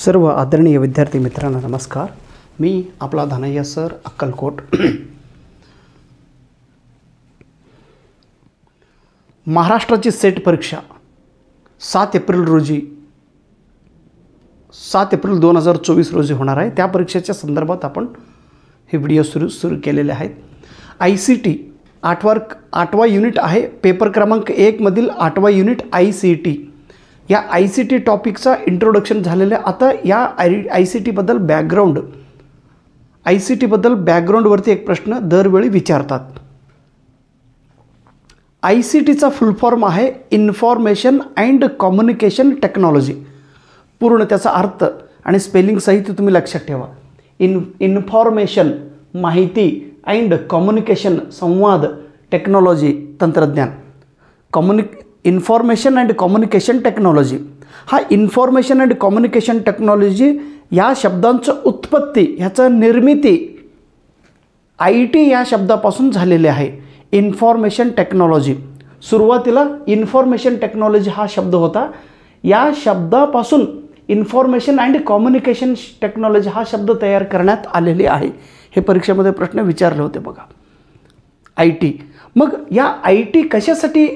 सर्व आदरणीय विद्यार्थी मित्रांना नमस्कार। मी आपला धनय्या सर अक्कलकोट। महाराष्ट्राची सेट परीक्षा 7 एप्रिल 2024 रोजी होणार आहे। त्या परीक्षेच्या संदर्भात आपण हे व्हिडिओ सुरू केलेले आहेत। ICT 8वा युनिट आहे, पेपर क्रमांक 1 मधील 8वा युनिट ICT। या ICT टॉपिकचा इंट्रोडक्शन झालेले। आता या ICT बद्दल बॅकग्राऊंडवरती एक प्रश्न दरवेळी विचारतात। ICTचा फुल फॉर्म आहे इन्फॉर्मेशन अँड कम्युनिकेशन टेक्नॉलॉजी। पूर्ण त्याचा अर्थ आणि स्पेलिंग सहित तुम्ही लक्षात ठेवा। इन्फॉर्मेशन माहिती अँड कम्युनिकेशन संवाद, टेक्नॉलॉजी तंत्रज्ञान, इन्फॉर्मेशन अँड कम्युनिकेशन टेक्नॉलॉजी। हा इन्फॉर्मेशन अँड कम्युनिकेशन टेक्नॉलॉजी या शब्दांचं उत्पत्ती, ह्याचं निर्मिती IT या शब्दापासून झालेले आहे। इन्फॉर्मेशन टेक्नॉलॉजी, सुरुवातीला इन्फॉर्मेशन टेक्नॉलॉजी हा शब्द होता। या शब्दापासून इन्फॉर्मेशन अँड कम्युनिकेशन टेक्नॉलॉजी हा शब्द तयार करण्यात आलेले आहे। हे परीक्षेमध्ये प्रश्न विचारले होते बघा। IT, मग या IT कशासाठी?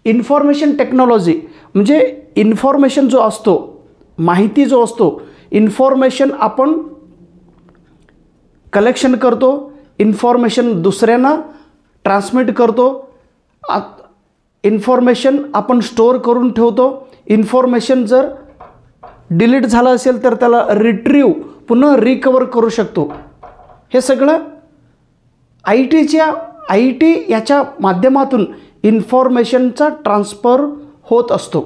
इन्फॉर्मेशन टेक्नॉलॉजी म्हणजे इन्फॉर्मेशन जो असतो, माहिती जो असतो, इन्फॉर्मेशन आपण कलेक्शन करतो, इन्फॉर्मेशन दुसऱ्यांना ट्रान्समिट करतो, इन्फॉर्मेशन आपण स्टोअर करून ठेवतो, इन्फॉर्मेशन जर डिलीट झालं असेल तर त्याला रिट्रीव पुन्हा रिकवर करू शकतो। हे सगळं IT याच्या माध्यमातून इन्फॉर्मेशनचा ट्रान्सफर होत असतो।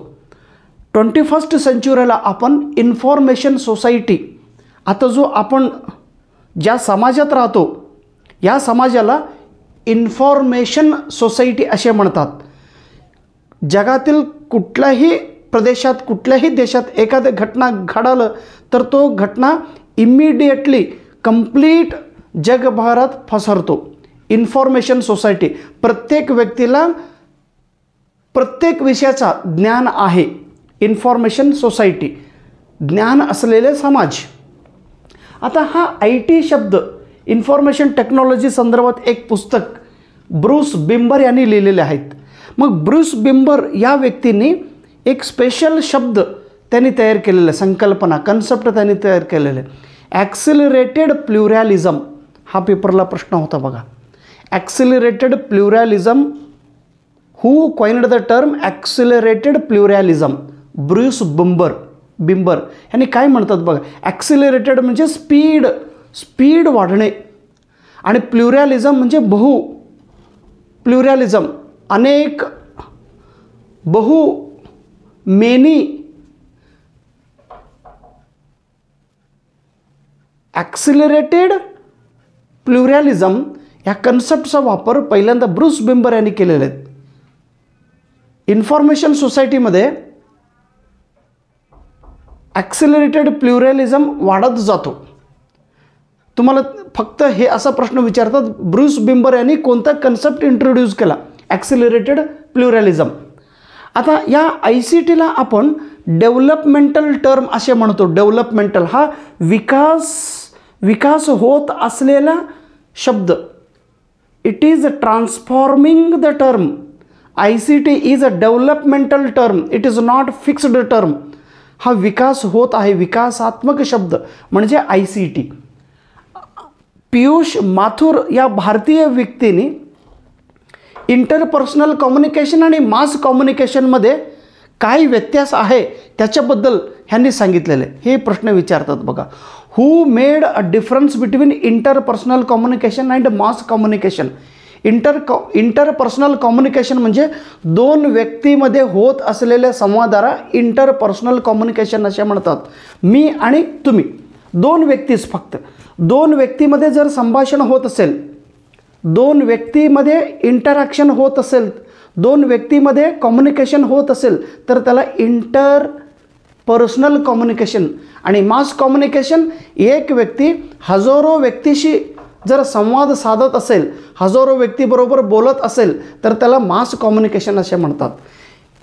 21st सेंचुरीला आपण इन्फॉर्मेशन सोसायटी, आता जो आपण ज्या समाजात राहतो या समाजाला इन्फॉर्मेशन सोसायटी असे म्हणतात। जगातील कुठल्याही प्रदेशात, कुठल्याही देशात एखादी घटना घडलं तर तो घटना इमिडिएटली कंप्लीट जगभरात पसरतो। इन्फॉर्मेशन सोसायटी, प्रत्येक व्यक्तीला प्रत्येक विषयाचा ज्ञान आहे। इन्फॉर्मेशन सोसायटी, ज्ञान असलेले समाज। आता हा IT शब्द इन्फॉर्मेशन टेक्नॉलॉजी संदर्भात एक पुस्तक ब्रूस बिम्बर यांनी लिहिलेले आहेत। मग ब्रूस बिम्बर या व्यक्तींनी एक स्पेशल शब्द त्यांनी तयार केलेला, संकल्पना, कन्सेप्ट त्यांनी तयार केलेले, ॲक्सिलरेटेड प्लुरॅलिझम। हा पेपरला प्रश्न होता बघा। ॲक्सिलरेटेड प्लुरॅलिझम, हू कॉइन्ड द टर्म ॲक्सिलरेटेड प्लुरॅलिझम? ब्रूस बिम्बर यांनी काय म्हणतात बघा। ॲक्सिलरेटेड म्हणजे स्पीड वाढणे, आणि प्लुरॅलिझम म्हणजे प्लुरॅलिझम अनेक, मेनी। ॲक्सिलरेटेड प्लुरॅलिझम या कन्सेप्टचा वापर पहिल्यांदा ब्रूस बिम्बर यांनी केलेला आहे। इन्फॉर्मेशन सोसायटीमध्ये ॲक्सिलरेटेड प्लुरॅलिझम वाढत जातो। तुम्हाला फक्त हे असा प्रश्न विचारतात, ब्रूस बिम्बर यांनी कोणता कन्सेप्ट इंट्रोड्यूस केला? ॲक्सिलरेटेड प्लुरॅलिझम। आता या ICTला आपण डेव्हलपमेंटल टर्म असे म्हणतो। डेव्हलपमेंटल हा विकास होत असलेला शब्द। It is transforming the term. ICT is a developmental term, it is not fixed term. हा विकास होत आहे, विकासात्मक शब्द म्हणजे ICT। पियुष माथुर या भारतीय व्यक्तीने इंटरपर्सनल कम्युनिकेशन आणि मास कम्युनिकेशनमध्ये काय व्यत्यास आहे त्याच्याबद्दल ह्यांनी सांगितलेले। हे प्रश्न विचारतात बघा। Who made a difference between interpersonal communication and mass communication? Interpersonal communication म्हणजे दोन व्यक्तीमध्ये होत असलेल्या संवादाला इंटरपर्सनल कम्युनिकेशन असे म्हणतात। मी आणि तुम्ही, दोन व्यक्तीच, फक्त दोन व्यक्तीमध्ये जर संभाषण होत असेल, दोन व्यक्तीमध्ये इंटरॅक्शन होत असेल, दोन व्यक्तीमध्ये कम्युनिकेशन होत असेल तर त्याला इंटरपर्सनल कम्युनिकेशन। आणि मास कम्युनिकेशन, एक व्यक्ती हजारो व्यक्तीशी जर संवाद साधत असेल, हजारो व्यक्तीबरोबर बोलत असेल तर त्याला मास कम्युनिकेशन असे म्हणतात।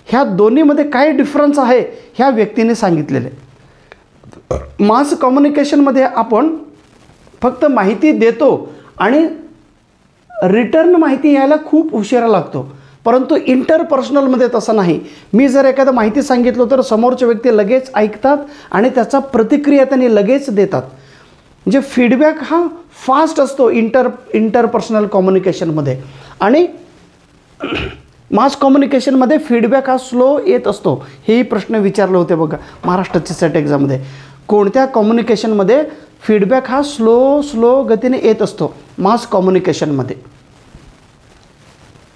ह्या दोन्हीमध्ये काय डिफरन्स आहे ह्या व्यक्तीने सांगितलेले। मास कम्युनिकेशनमध्ये आपण फक्त माहिती देतो आणि रिटर्न माहिती यायला खूप उशिरा लागतो, परंतु इंटरपर्सनलमध्ये तसं नाही. मी जर एखादं माहिती सांगितलं तर समोरचे व्यक्ती लगेच ऐकतात आणि त्याचा प्रतिक्रिया त्यांनी लगेच देतात. म्हणजे फीडबॅक हा फास्ट असतो इंटरपर्सनल कम्युनिकेशनमध्ये, आणि मास कम्युनिकेशनमध्ये फीडबॅक हा स्लो येत असतो. हेही प्रश्न विचारले होते बघा महाराष्ट्राची सेट एक्झाममध्ये. कोणत्या कम्युनिकेशनमध्ये फीडबॅक हा स्लो गतीने येत असतो? मास कम्युनिकेशनमध्ये.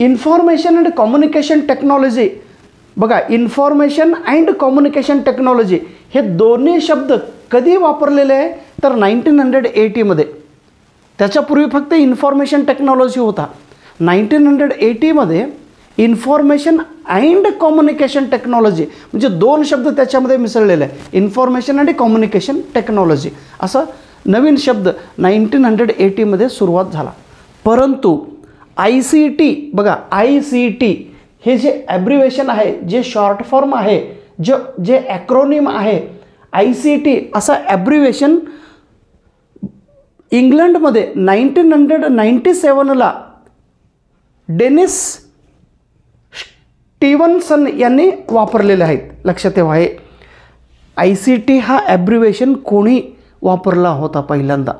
इन्फॉर्मेशन अँड कम्युनिकेशन टेक्नॉलॉजी बघा, इन्फॉर्मेशन अँड कम्युनिकेशन टेक्नॉलॉजी हे दोन्ही शब्द कधी वापरलेले आहे तर 1980मध्ये. त्याच्यापूर्वी फक्त इन्फॉर्मेशन टेक्नॉलॉजी होता. 1980मध्ये इन्फॉर्मेशन अँड कम्युनिकेशन टेक्नॉलॉजी म्हणजे दोन शब्द त्याच्यामध्ये मिसळलेले आहे. इन्फॉर्मेशन अँड कम्युनिकेशन टेक्नॉलॉजी असा नवीन शब्द 1980मध्ये सुरुवात झाला. परंतु ICT बघा, ICT हे जे ॲब्रिवेशन आहे, जे शॉर्ट फॉर्म आहे, जे ॲक्रोनिम आहे, ICT असा ॲब्रिवेशन इंग्लंडमध्ये 1997ला डेनिस स्टीव्हन्सन यांनी वापरलेले आहेत. लक्षात ठेवा, हे ICT हा ॲब्रिवेशन कोणी वापरला होता पहिल्यांदा?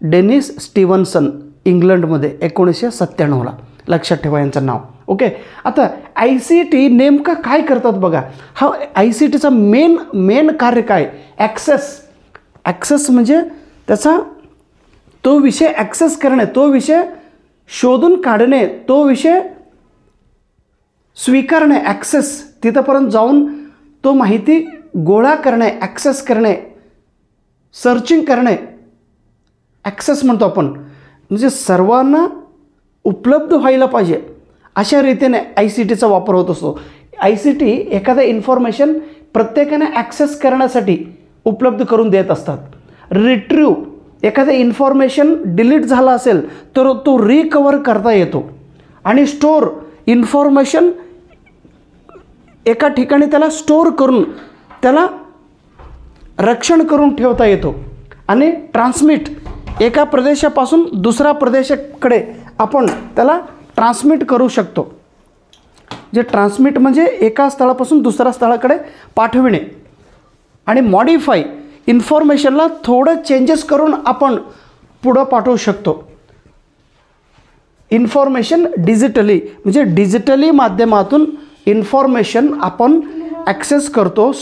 डेनिस स्टीव्हन्सन, इंग्लंडमध्ये 1997ला. लक्षात ठेवा यांचं नाव. ओके, आता ICT नेमकं काय करतात बघा. हा ICTचा मेन कार्य काय? ॲक्सेस म्हणजे त्याचा तो विषय ॲक्सेस करणे, तो विषय शोधून काढणे, तो विषय स्वीकारणे, ॲक्सेस तिथंपर्यंत जाऊन तो माहिती गोळा करणे, ॲक्सेस करणे, सर्चिंग करणे, ॲक्सेस म्हणतो आपण. म्हणजे सर्वांना उपलब्ध व्हायला पाहिजे अशा रीतीने ICTचा वापर होत असतो. ICT एखादं इन्फॉर्मेशन प्रत्येकाने ॲक्सेस करण्यासाठी उपलब्ध करून देत असतात. रिट्रीव, एखादं इन्फॉर्मेशन डिलीट झालं असेल तर तो रिकवर करता येतो. आणि स्टोर, इन्फॉर्मेशन एका ठिकाणी त्याला स्टोर करून त्याला रक्षण करून ठेवता येतो. आणि ट्रान्समिट, एका प्रदेशापासून दुसऱ्या प्रदेशाकडे आपण त्याला ट्रान्समिट करू शकतो. जे ट्रान्समिट म्हणजे एका स्थळापासून दुसऱ्या स्थळाकडे पाठविणे. आणि मॉडिफाय, इन्फॉर्मेशनला थोडं चेंजेस करून आपण पुढं पाठवू शकतो. इन्फॉर्मेशन डिजिटली म्हणजे डिजिटली माध्यमातून इन्फॉर्मेशन आपण ॲक्सेस करतो,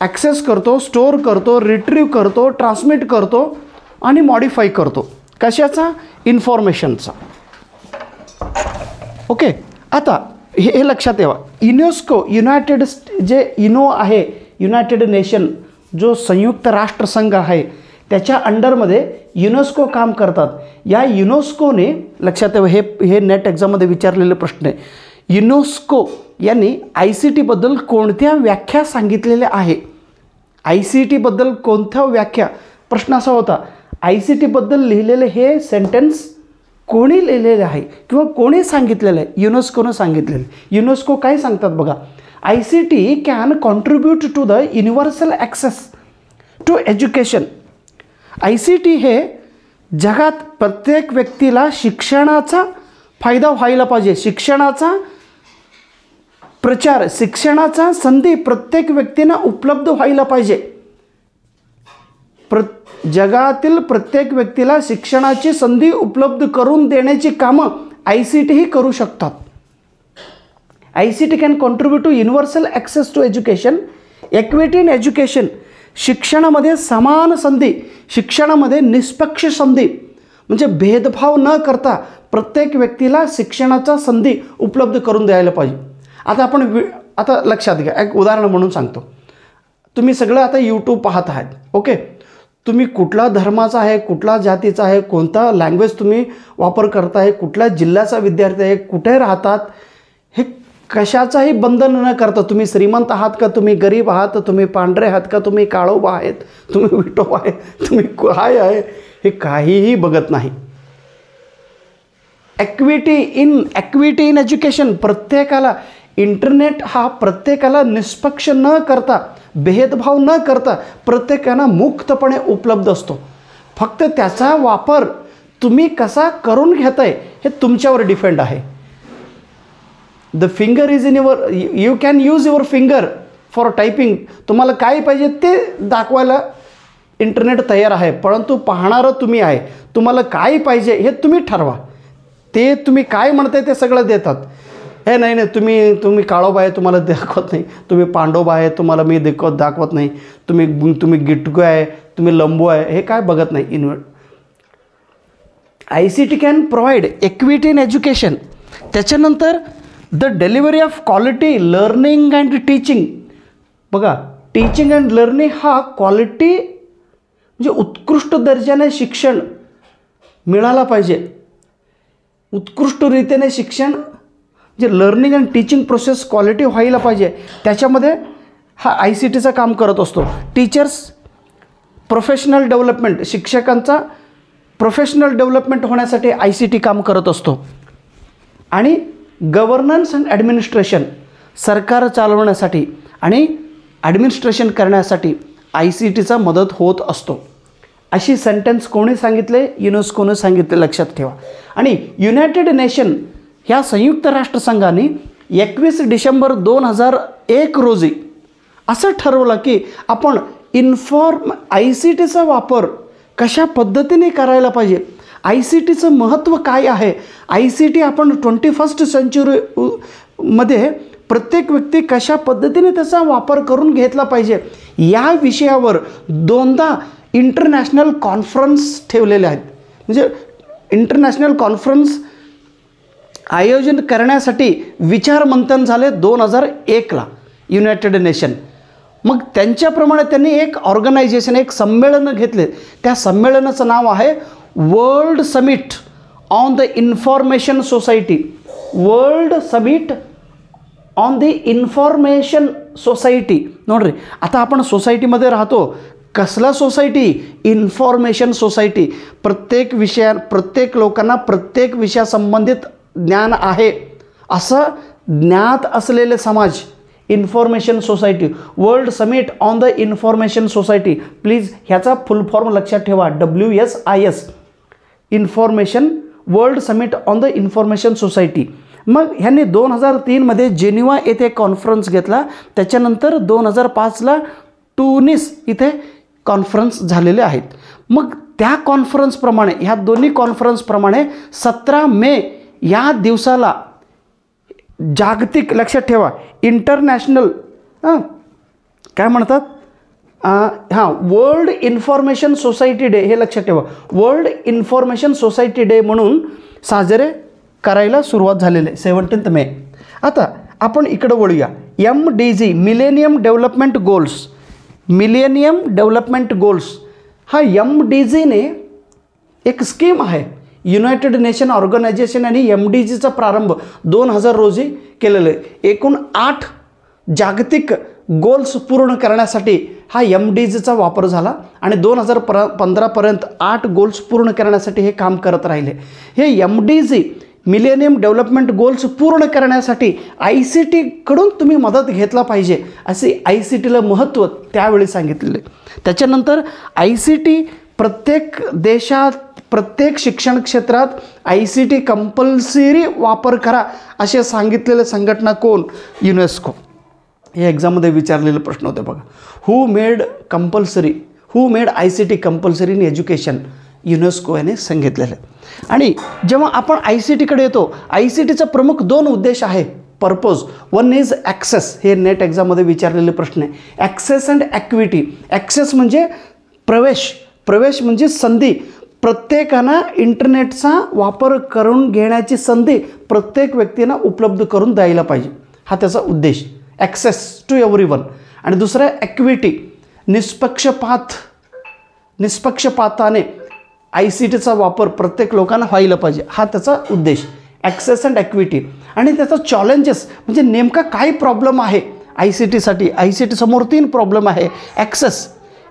ॲक्सेस करतो, स्टोअर करतो, रिट्रीव करतो, ट्रान्समिट करतो आणि मॉडिफाय करतो. कशाचा? इन्फॉर्मेशनचा. ओके, आता हे लक्षात ठेवा. युनेस्को, जे युनो आहे, युनायटेड नेशन, जो संयुक्त राष्ट्रसंघ आहे, त्याच्या अंडरमध्ये युनेस्को काम करतात. या युनेस्कोने, लक्षात ठेवा, हे नेट एक्झाममध्ये विचारलेले प्रश्न आहे. युनेस्को यांनी ICTबद्दल कोणत्या व्याख्या सांगितलेल्या आहे? ICTबद्दल कोणत्या व्याख्या? प्रश्न असा होता, ICTबद्दल लिहिलेले हे सेंटेन्स कोणी लिहिलेले आहे किंवा कोणी सांगितलेलं आहे? युनेस्कोनं सांगितलेलं. युनेस्को काय सांगतात बघा, ICT can contribute to the universal access to education. ICT हे जगात प्रत्येक व्यक्तीला शिक्षणाचा फायदा व्हायला पाहिजे, शिक्षणाचा प्रचार, शिक्षणाचा संधी प्रत्येक व्यक्तींना उपलब्ध व्हायला पाहिजे. जगातील प्रत्येक व्यक्तीला शिक्षणाची संधी उपलब्ध करून देण्याची कामं ICT ही करू शकतात. ICT can contribute to universal access to education, equity in education, शिक्षणामध्ये समान संधी, शिक्षणामध्ये निष्पक्ष संधी म्हणजे भेदभाव न करता प्रत्येक व्यक्तीला शिक्षणाचा संधी उपलब्ध करून द्यायला पाहिजे. आता लक्षात घ्या, एक उदाहरण म्हणून सांगतो. तुम्ही सगळं आता यूट्यूब पाहत आहात. ओके, तुम्ही कुठला धर्माचा आहे, कुठला जातीचा आहे, कोणता लँग्वेज तुम्ही वापर करताय, कुठल्या जिल्ह्याचा विद्यार्थी आहे, कुठे राहतात, हे कशाचाही बंधन न करता, तुम्ही श्रीमंत आहात का, तुम्ही गरीब आहात, तुम्ही पांढरे आहात का, तुम्ही काळोबा आहेत, तुम्ही विठोबा आहे, तुम्ही काय आहे, हे काहीही बघत नाही. इक्विटी इन एज्युकेशन, प्रत्येकाला, इंटरनेट हा प्रत्येकाला निष्पक्ष न करता भेदभाव न करता प्रत्येकाला मुक्तपणे उपलब्ध असतो. फक्त त्याचा वापर तुम्ही कसा करून घेताय हे तुमच्यावर डिपेंड आहे. The finger is in your, you can use your finger for typing. तुम्हाला काय पाहिजे ते दाखवायला इंटरनेट तयार आहे, परंतु पाहणारं तुम्ही आहे. तुम्हाला काय पाहिजे हे तुम्ही ठरवा. ते तुम्ही काय म्हणताय ते सगळं देतात. हे नाही नाही, तुम्ही काळोबा आहे, तुम्हाला दाखवत नाही. तुम्ही पांडोबा आहे, तुम्हाला मी दाखवत नाही. तुम्ही गिटगो आहे, तुम्ही लंबू आहे, हे काय बघत नाही. ICT can provide equity in education. त्याच्यानंतर the delivery of quality learning and teaching. बघा, टीचिंग अँड लर्निंग हा क्वालिटी म्हणजे उत्कृष्ट दर्जाने शिक्षण मिळाला पाहिजे. उत्कृष्ट रीतीने शिक्षण जे learning and teaching process quality व्हायला पाहिजे, त्याच्यामध्ये हा ICTचं काम करत असतो. टीचर्स प्रोफेशनल डेव्हलपमेंट, शिक्षकांचा प्रोफेशनल डेव्हलपमेंट होण्यासाठी ICT काम करत असतो. आणि गव्हर्नन्स अँड ॲडमिनिस्ट्रेशन, सरकार चालवण्यासाठी आणि ॲडमिनिस्ट्रेशन करण्यासाठी ICTचा मदत होत असतो. अशी सेंटेन्स कोणी सांगितले? युनेस्कोनं सांगितले, लक्षात ठेवा. आणि युनायटेड नेशन ह्या संयुक्त राष्ट्रसंघाने 21 डिसेंबर 2001 रोजी असं ठरवलं की आपण ICTचा वापर कशा पद्धतीने करायला पाहिजे, ICTचं महत्त्व काय आहे, ICT आपण 21st सेंचुरीमध्ये प्रत्येक व्यक्ती कशा पद्धतीने त्याचा वापर करून घेतला पाहिजे, या विषयावर 2दा इंटरनॅशनल कॉन्फरन्स ठेवलेले आहेत. म्हणजे इंटरनॅशनल कॉन्फरन्स आयोजन करण्यासाठी विचारमंथन झाले 2001ला युनायटेड नेशन. मग त्यांच्याप्रमाणे त्यांनी एक ऑर्गनायझेशन, एक संमेलन घेतले. त्या संमेलनाचं नाव आहे World Summit on the Information Society. World Summit on the Information Society. नोड्री, आता आपण सोसायटीमध्ये राहतो. कसला सोसायटी? Information society. प्रत्येक लोकांना प्रत्येक विषयासंबंधित ज्ञान आहे असं ज्ञात असलेले समाज, information Society. World Summit on the Information society. Please ह्याचा फुल फॉर्म लक्षात ठेवा, WSIS, information, world Summit on the Information society. मग ह्यांनी 2003मध्ये जेनिवा येथे कॉन्फरन्स घेतला. त्याच्यानंतर 2005ला टुनिस इथे कॉन्फरन्स झालेले आहेत. मग त्या कॉन्फरन्सप्रमाणे, ह्या दोन्ही कॉन्फरन्सप्रमाणे 17 मे या दिवसाला जागतिक, लक्षात ठेवा, इंटरनॅशनल काय म्हणतात, वर्ल्ड इन्फॉर्मेशन सोसायटी डे, हे लक्षात ठेवा. वर्ल्ड इन्फॉर्मेशन सोसायटी डे म्हणून साजरे करायला सुरुवात झालेली आहे 17 मे. आता आपण इकडं वळूया. MDG, millennium development goals. Millennium development goals हा MDGने एक स्कीम आहे. युनायटेड नेशन ऑर्गनायझेशन आणि MDGचा प्रारंभ 2000 रोजी केलेलं आहे. एकूण 8 जागतिक गोल्स पूर्ण करण्यासाठी हा MDGचा वापर झाला आणि 2015पर्यंत 8 गोल्स पूर्ण करण्यासाठी हे काम करत राहिले. हे MDG मिलेनियम डेव्हलपमेंट गोल्स पूर्ण करण्यासाठी ICTकडून तुम्ही मदत घेतला पाहिजे, असे ICTला महत्त्व त्यावेळी सांगितलेले. त्याच्यानंतर ICT प्रत्येक देशात, प्रत्येक शिक्षण क्षेत्रात ICT कंपल्सरी वापर करा असे सांगितलेले संघटना कोण? युनेस्को. हे एक्झाममध्ये विचारलेले प्रश्न होते बघा. Who made ICT compulsory in education? UNESCO याने सांगितलेलं. आणि जेव्हा आपण ICTकडे येतो, ICTचा प्रमुख 2 उद्देश आहे, पर्पज. वन इज ॲक्सेस, हे नेट एक्झाममध्ये विचारलेले प्रश्न आहे. Access and ॲक्विटी. ॲक्सेस म्हणजे प्रवेश म्हणजे संधी. प्रत्येकानं इंटरनेटचा वापर करून घेण्याची संधी प्रत्येक व्यक्तींना उपलब्ध करून द्यायला पाहिजे, हा त्याचा उद्देश. Access to everyone. आणि दुसरं ॲक्विटी, निष्पक्षपाताने ICTचा वापर प्रत्येक लोकांना व्हायला पाहिजे, हा त्याचा उद्देश. Access and equity. आणि त्याचा चॅलेंजेस म्हणजे नेमका काय प्रॉब्लेम आहे ICTसाठी. ICT समोर 3 प्रॉब्लेम आहे. Access,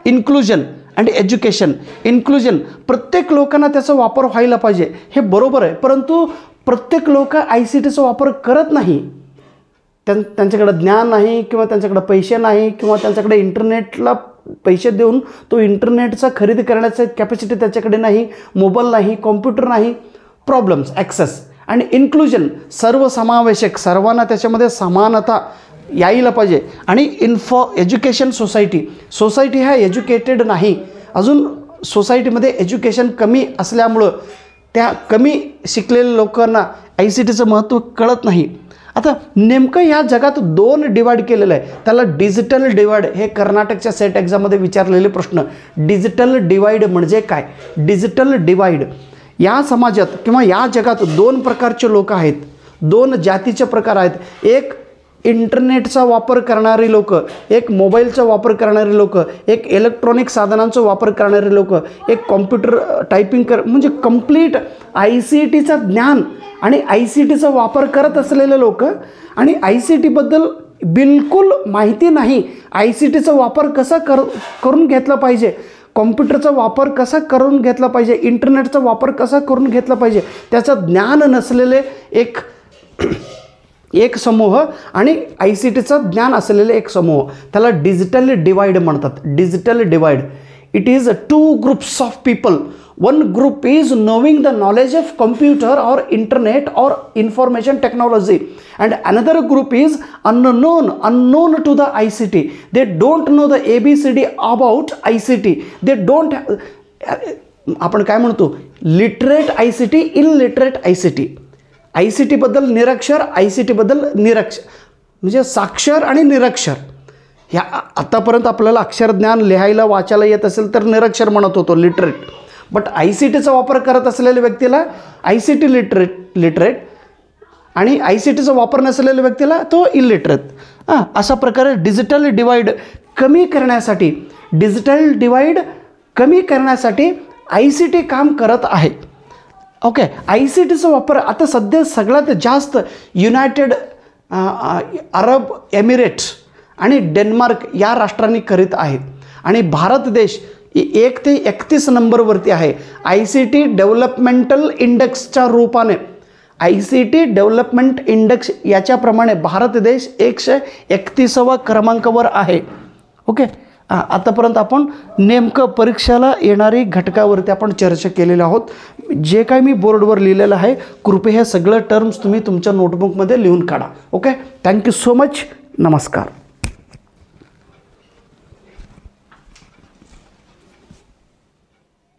inclusion and education. Inclusion, प्रत्येक लोकांना त्याचा वापर व्हायला पाहिजे, हे बरोबर आहे, परंतु प्रत्येक लोक ICTचा वापर करत नाही. त्यांच्याकडे ज्ञान नाही किंवा त्यांच्याकडे पैसे नाही किंवा त्यांच्याकडे इंटरनेटला पैसे देऊन तो इंटरनेटचा खरेदी करण्याचं कॅपॅसिटी त्याच्याकडे नाही, मोबाईल नाही, कॉम्प्युटर नाही. प्रॉब्लेम्स, ॲक्सेस आणि इन्क्लुजन, सर्वसमावेशक, सर्वांना त्याच्यामध्ये समानता यायला पाहिजे. आणि एज्युकेशन सोसायटी हा एज्युकेटेड नाही. अजून सोसायटीमध्ये एज्युकेशन कमी असल्यामुळं त्या कमी शिकलेल्या लोकांना ICTचं महत्त्व कळत नाही. आता नेमकं ह्या जगात 2 डिवाइड केलेलं आहे. त्याला डिजिटल डिवाइड, हे कर्नाटकच्या सेट एक्झाममध्ये विचारलेले प्रश्न. डिजिटल डिवाइड म्हणजे काय? डिजिटल डिवाइड, या समाजात किंवा या जगात 2 प्रकारचे लोक आहेत, 2 जातीचे प्रकार आहेत. एक इंटरनेटचा वापर करणारी लोक, एक मोबाईलचा वापर करणारे लोक, एक इलेक्ट्रॉनिक साधनांचा वापर करणारे लोक, एक कॉम्प्युटर टायपिंग म्हणजे कंप्लीट ICTचं ज्ञान आणि ICTचा वापर करत असलेले लोक, आणि ICTबद्दल बिलकुल माहिती नाही. ICTचा वापर कसा करून घेतला पाहिजे, कॉम्प्युटरचा वापर कसा करून घेतला पाहिजे, इंटरनेटचा वापर कसा करून घेतला पाहिजे, त्याचं ज्ञान नसलेले एक समूह आणि ICTचं ज्ञान असलेले एक समूह, त्याला डिजिटल डिवाइड म्हणतात. Digital divide, it is 2 groups of people. One group is knowing the knowledge of computer or internet or information technology, and another group is unknown to the ICT. They don't know the ABCD about ICT. They don't आपण काय म्हणतो, literate ICT, illiterate ICT. ICTबद्दल निरक्षर, ICTबद्दल निरक्षर, म्हणजे साक्षर आणि निरक्षर. ह्या आतापर्यंत आपल्याला अक्षरज्ञान लिहायला वाचायला येत असेल तर निरक्षर म्हणत होतो, लिटरेट. बट ICTचा वापर करत असलेल्या व्यक्तीला ICT लिटरेट आणि ICTचा वापर नसलेल्या व्यक्तीला तो इलिटरेट. अशा प्रकारे डिजिटल डिवाइड कमी करण्यासाठी ICT काम करत आहे. ओके, ICTचा वापर आता सध्या सगळ्यात जास्त युनायटेड अरब एमिरेट्स आणि डेन्मार्क या राष्ट्रांनी करीत आहेत, आणि भारत देश 1 ते 31 नंबरवरती आहे. ICT डेव्हलपमेंटल इंडेक्सच्या रूपाने, ICT डेव्हलपमेंट इंडेक्स याच्याप्रमाणे भारत देश 131व्या क्रमांकावर आहे. ओके, आतापर्यंत आपण नेमकं परीक्षेला येणारी घटकावरती आपण चर्चा केलेली आहोत. जे काही मी बोर्डवर लिहिलेलं आहे, कृपया हे सगळं टर्म्स तुम्ही तुमच्या नोटबुकमध्ये लिहून काढा. Okay, thank you so much. नमस्कार.